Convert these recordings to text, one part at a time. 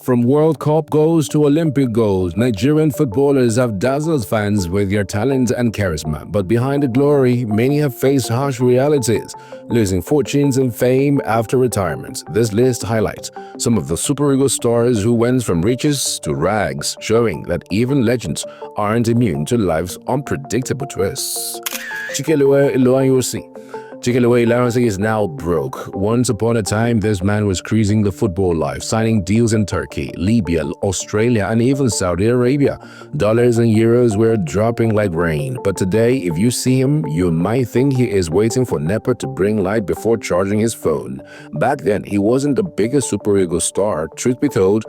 From World Cup goals to Olympic goals, Nigerian footballers have dazzled fans with their talent and charisma. But behind the glory, many have faced harsh realities, losing fortunes and fame after retirement. This list highlights some of the Super Eagles stars who went from riches to rags, showing that even legends aren't immune to life's unpredictable twists. Chikeluwe Iloanyosi is now broke. Once upon a time, this man was cruising the football life, signing deals in Turkey, Libya, Australia, and even Saudi Arabia. Dollars and euros were dropping like rain. But today, if you see him, you might think he is waiting for NEPA to bring light before charging his phone. Back then, he wasn't the biggest Super Eagles star. Truth be told,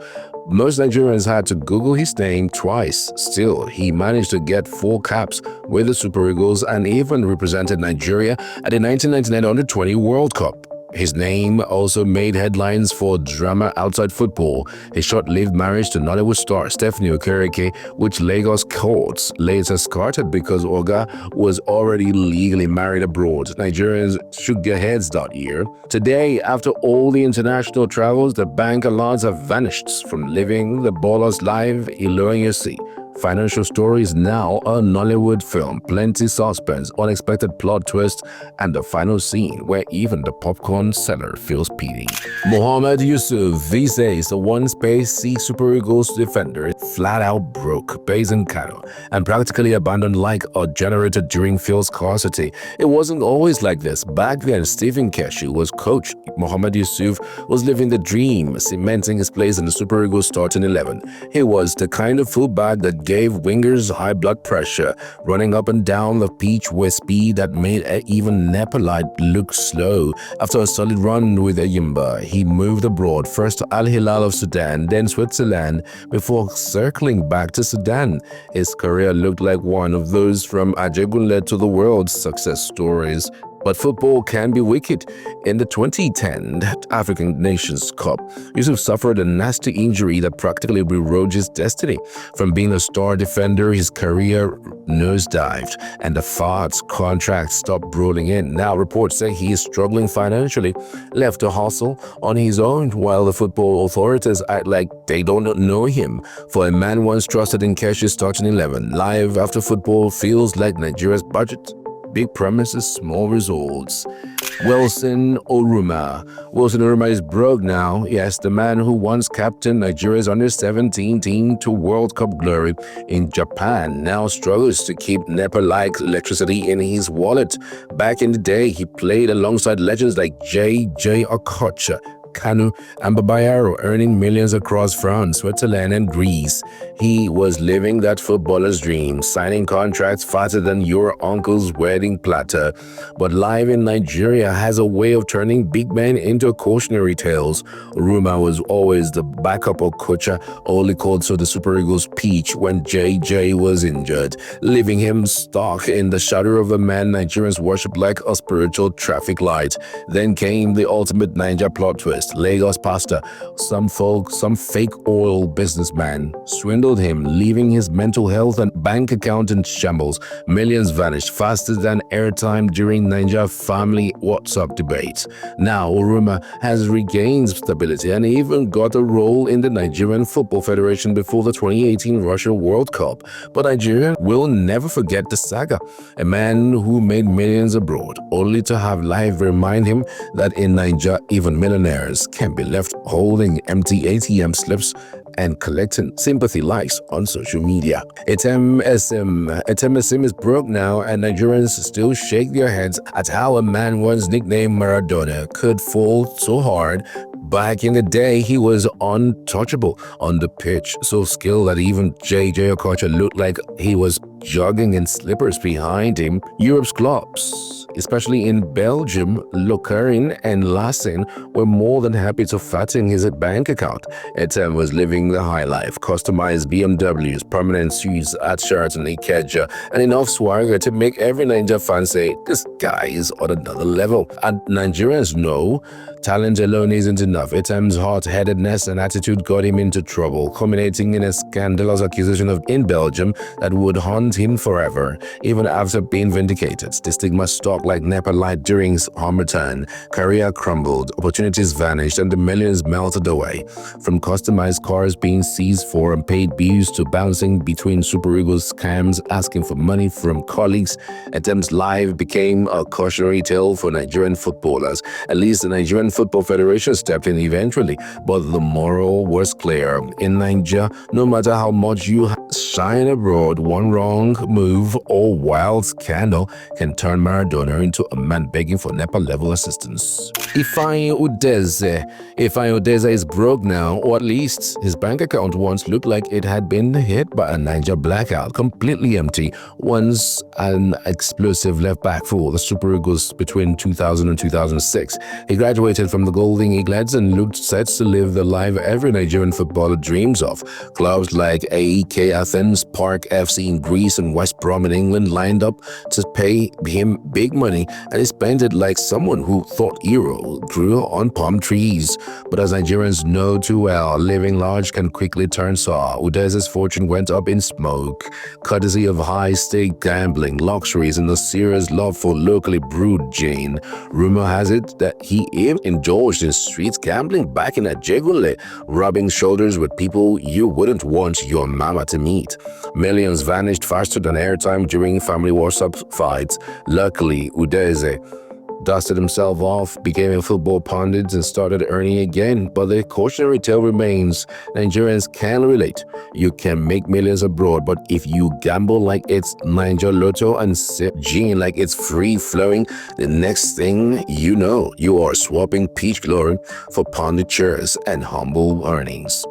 most Nigerians had to Google his name twice. Still, he managed to get 4 caps with the Super Eagles and even represented Nigeria at the 1999 Under-20 World Cup. His name also made headlines for drama outside football. His short-lived marriage to Nollywood star Stephanie Okereke, which Lagos courts later scattered because Oga was already legally married abroad. Nigerians shook their heads that year. Today, after all the international travels, the bank alarms have vanished from living the baller's life. Iloanyosi financial story is now a Nollywood film. Plenty suspense, unexpected plot twist, and the final scene where even the popcorn seller feels pity. Mohammed Yusuf, these days the once pacey Super Eagles defender, flat out broke, based in Kalu, and practically abandoned like a generator during fuel scarcity. It wasn't always like this. Back then, Stephen Keshu was coach. Mohammed Yusuf was living the dream, cementing his place in the Super Eagles starting 11. He was the kind of fullback that gave wingers high blood pressure, running up and down the pitch with speed that made even Nepalite look slow. After a solid run with Ayimba, he moved abroad, first to Al Hilal of Sudan, then Switzerland, before circling back to Sudan. His career looked like one of those from Ajegunle to the world success stories. But football can be wicked. In the 2010 African Nations Cup, Yusuf suffered a nasty injury that practically rewrote his destiny. From being a star defender, his career nosedived, and the Fard's contract stopped rolling in. Now reports say he is struggling financially, left to hustle on his own, while the football authorities act like they don't know him. For a man once trusted in Keshu's starting 11, life after football feels like Nigeria's budget. Big promises, small results. Wilson Oruma is broke now. Yes, the man who once captained Nigeria's under-17 team to World Cup glory in Japan now struggles to keep NEPA-like electricity in his wallet. Back in the day, he played alongside legends like J.J. Okocha, Kalu, and Babayaro, earning millions across France, Switzerland, and Greece. He was living that footballer's dream, signing contracts faster than your uncle's wedding platter. But life in Nigeria has a way of turning big men into cautionary tales. Oruma was always the backup Okocha, only called so the Super Eagles peach when JJ was injured, leaving him stuck in the shadow of a man Nigerians worship like a spiritual traffic light. Then came the ultimate Niger plot twist. Lagos pastor, some fake oil businessman swindled him, leaving his mental health and bank account in shambles. Millions vanished faster than airtime during Niger family WhatsApp debates. Now Oruma has regained stability and even got a role in the Nigerian Football Federation before the 2018 Russia World Cup. But Nigeria will never forget the saga. A man who made millions abroad, only to have life remind him that in Niger, even millionaires can be left holding empty ATM slips and collecting sympathy likes on social media. Etem Esim is broke now, and Nigerians still shake their heads at how a man once nicknamed Maradona could fall so hard. Back in the day, he was untouchable on the pitch, so skilled that even J.J. Okocha looked like he was jogging in slippers behind him. Europe's clubs, especially in Belgium, Lokeren and Lassen, were more than happy to fatten his bank account. Etem was living the high life, customized BMWs, permanent suites at Sheraton Ikeja, and enough swagger to make every Niger fan say, this guy is on another level. And Nigerians know talent alone isn't enough. Etem's hot-headedness and attitude got him into trouble, culminating in a scandalous accusation in Belgium that would haunt ruined him forever. Even after being vindicated, the stigma stuck like Nepa light during his home return. Career crumbled, opportunities vanished, and the millions melted away. From customized cars being seized for unpaid bills to bouncing between Super Eagles scams asking for money from colleagues, Ethem's life became a cautionary tale for Nigerian footballers. At least the Nigerian Football Federation stepped in eventually, but the moral was clear. In Nigeria, no matter how much you shine abroad, one wrong move or wild scandal can turn Maradona into a man begging for NEPA-level assistance. Ifeanyi Udeze is broke now, or at least his bank account once looked like it had been hit by a Niger blackout, completely empty. Once an explosive left back for the Super Eagles between 2000 and 2006. He graduated from the Golden Eaglets and looked set to live the life every Nigerian footballer dreams of. Clubs like AEK Athens, Park FC in Greece, and West Brom in England lined up to pay him big money, and he spent it like someone who thought Euro grew on palm trees. But as Nigerians know too well, living large can quickly turn sour. Udeze's fortune went up in smoke, courtesy of high-stake gambling, luxuries, and a serious love for locally brewed gin. Rumor has it that he even indulged in street gambling back in Ajegunle, rubbing shoulders with people you wouldn't want your mama to meet. Millions vanished faster than airtime during family WhatsApp fights. Luckily, Udeze dusted himself off, became a football pundit, and started earning again. But the cautionary tale remains. Nigerians can relate. You can make millions abroad, but if you gamble like it's Niger Lotto and sip gin like it's free-flowing, the next thing you know, you are swapping peach glory for punditures and humble earnings.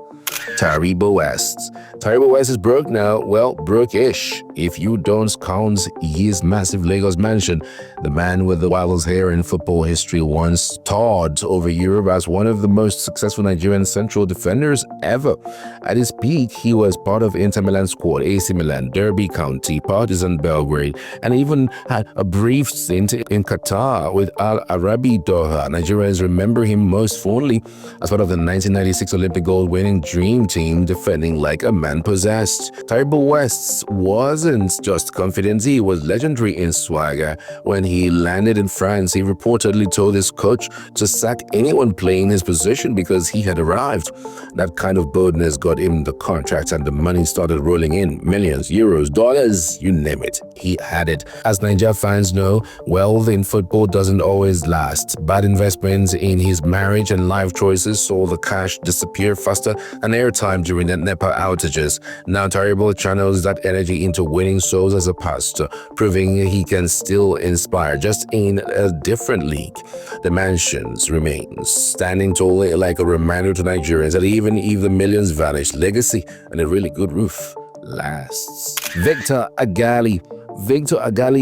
Taribo West is broke now, well, broke-ish, if you don't count his massive Lagos mansion. The man with the wildest hair in football history once toured over Europe as one of the most successful Nigerian central defenders ever. At his peak, he was part of Inter Milan squad, AC Milan, Derby County, Partizan Belgrade, and even had a brief stint in Qatar with Al Arabi Doha. Nigerians remember him most fondly as part of the 1996 Olympic gold-winning Dream Team, defending like a man possessed. Taribo West wasn't just confident, he was legendary in swagger. When he landed in France, he reportedly told his coach to sack anyone playing his position because he had arrived. That kind of boldness got him the contracts, and the money started rolling in. Millions, euros, dollars, you name it. He had it. As Niger fans know, wealth in football doesn't always last. Bad investments in his marriage and life choices saw the cash disappear faster than airtime during the NEPA outages. Now Taribo channels that energy into winning souls as a pastor, proving he can still inspire, just in a different league. The mansions remains, standing tall like a reminder to Nigerians that even if the millions vanish, legacy and a really good roof lasts. Victor Agali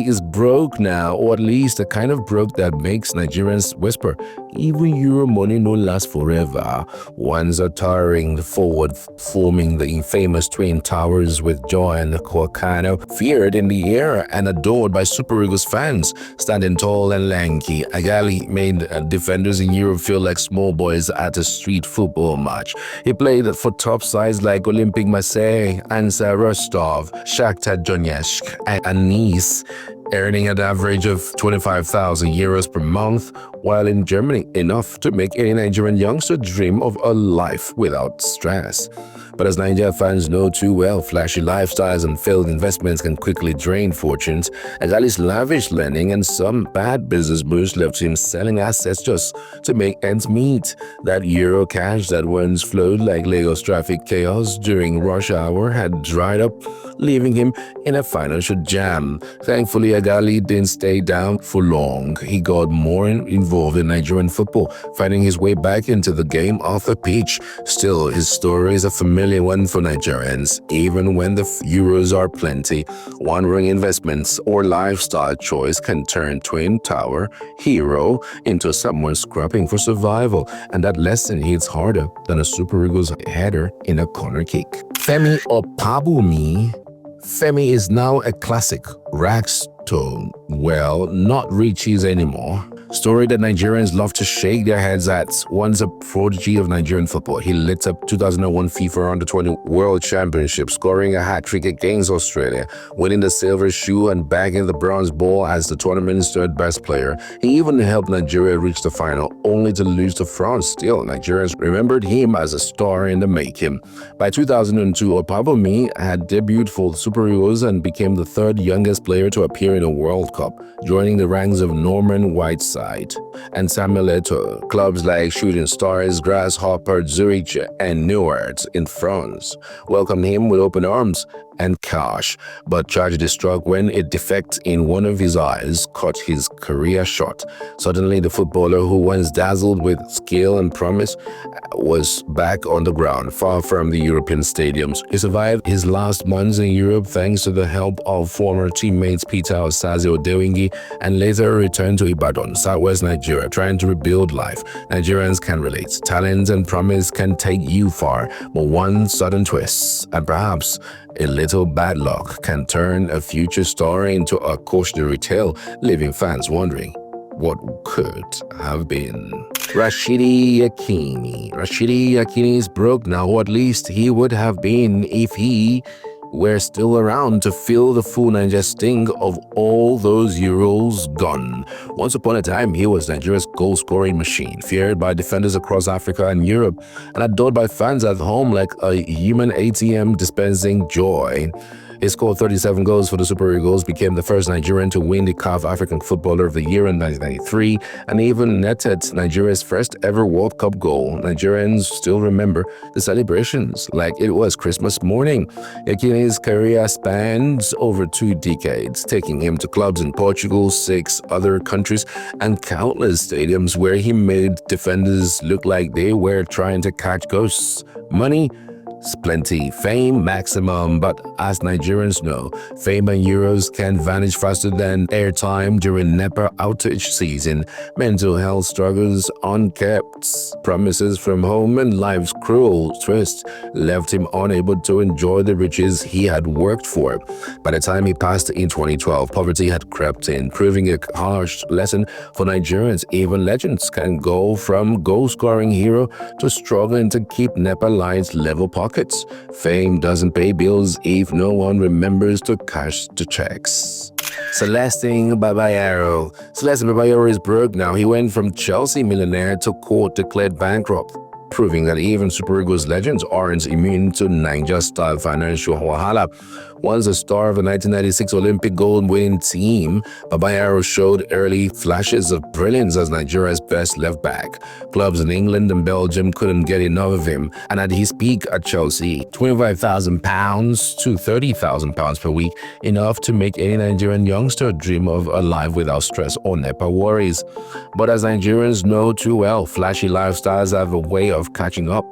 is broke now, or at least the kind of broke that makes Nigerians whisper, even Euro money no lasts forever. Once a towering forward forming the infamous Twin Towers with joy and Okocha, feared in the air and adored by Super Eagles fans. Standing tall and lanky, Agali made defenders in Europe feel like small boys at a street football match. He played for top sides like Olympique Marseille, Ansa Rostov, Shakhtar Donetsk, and Nice, earning an average of 25,000 euros per month, while in Germany, enough to make any Nigerian youngster dream of a life without stress. But as Niger fans know too well, flashy lifestyles and failed investments can quickly drain fortunes. Agali's lavish lending and some bad business moves left him selling assets just to make ends meet. That Euro cash that once flowed like Lagos traffic chaos during rush hour had dried up, leaving him in a financial jam. Thankfully, Agali didn't stay down for long. He got more involved in Nigerian football, finding his way back into the game off the pitch. Still, his story is a familiar one for Nigerians. Even when the euros are plenty, one wrong investments or lifestyle choice can turn Twin Tower hero into someone scrapping for survival, and that lesson hits harder than a Super Eagles header in a corner kick. Femi Opabumi. Femi is now a classic. Rags to, well, not riches anymore. Story that Nigerians love to shake their heads at. Once a prodigy of Nigerian football, he lit up 2001 FIFA Under-20 World Championship, scoring a hat-trick against Australia, winning the silver shoe and bagging the bronze ball as the tournament's third best player. He even helped Nigeria reach the final, only to lose to France. Still, Nigerians remembered him as a star in the making. By 2002, Osimeh had debuted for the Super Eagles and became the third youngest player to appear in a World Cup, joining the ranks of Norman Whiteside and Samuel Eto'o. Clubs like Shooting Stars, Grasshopper, Zurich, and Newark in France welcomed him with open arms and cash, but tragedy struck when a defect in one of his eyes cut his career short. Suddenly, the footballer who once dazzled with skill and promise was back on the ground, far from the European stadiums. He survived his last months in Europe thanks to the help of former teammates Peter Osaze-Odewingie and later returned to Ibadan, southwest Nigeria, trying to rebuild life. Nigerians can relate. Talent and promise can take you far, but one sudden twist, and perhaps a little bad luck, can turn a future star into a cautionary tale, leaving fans wondering what could have been. Rashidi Yakini is broke now, or at least he would have been if he were still around to feel the full Niger sting of all those Euros gone. Once upon a time, he was Nigeria's goal-scoring machine, feared by defenders across Africa and Europe, and adored by fans at home like a human ATM dispensing joy. He scored 37 goals for the Super Eagles, became the first Nigerian to win the CAF African Footballer of the Year in 1993, and even netted Nigeria's first ever World Cup goal. Nigerians still remember the celebrations like it was Christmas morning. Yakini's career spans over 2 decades, taking him to clubs in Portugal, 6 other countries, and countless stadiums where he made defenders look like they were trying to catch ghosts. Money? Plenty, fame maximum, but as Nigerians know, fame and euros can vanish faster than airtime during NEPA outage season. Mental health struggles, unkept promises from home, and life's cruel twist left him unable to enjoy the riches he had worked for. By the time he passed in 2012, poverty had crept in, proving a harsh lesson for Nigerians. Even legends can go from goal-scoring hero to struggling to keep NEPA lights level pockets. Fame doesn't pay bills if no one remembers to cash the checks. Celestine Babayaro is broke now. He went from Chelsea millionaire to court-declared bankrupt, proving that even Super Eagles legends aren't immune to Niger-style financial wahala. Once a star of the 1996 Olympic gold-winning team, Babayaro showed early flashes of brilliance as Nigeria's best left-back. Clubs in England and Belgium couldn't get enough of him, and at his peak at Chelsea, £25,000 to £30,000 per week, enough to make any Nigerian youngster dream of a life without stress or NEPA worries. But as Nigerians know too well, flashy lifestyles have a way of catching up.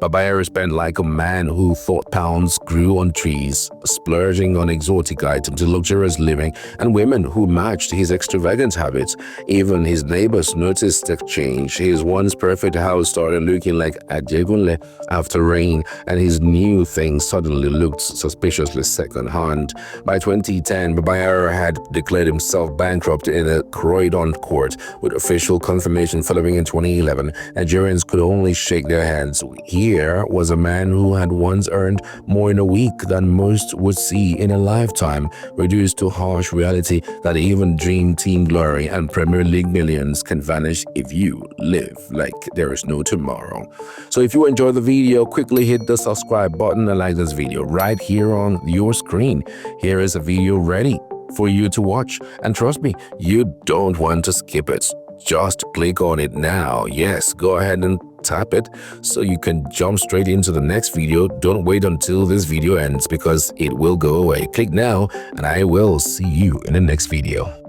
Babayaro spent like a man who thought pounds grew on trees, splurging on exotic items, luxurious living, and women who matched his extravagant habits. Even his neighbors noticed the change. His once perfect house started looking like Ajegunle after rain, and his new things suddenly looked suspiciously second-hand. By 2010, Babayaro had declared himself bankrupt in a Croydon court, with official confirmation following in 2011. Nigerians could only shake their heads. Here was a man who had once earned more in a week than most would see in a lifetime, reduced to harsh reality that even Dream Team glory and Premier League millions can vanish if you live like there is no tomorrow. So if you enjoyed the video, quickly hit the subscribe button and like this video right here on your screen. Here is a video ready for you to watch, and trust me, you don't want to skip it. Just click on it now. Yes, go ahead and tap it so you can jump straight into the next video. Don't wait until this video ends because it will go away. Click now and I will see you in the next video.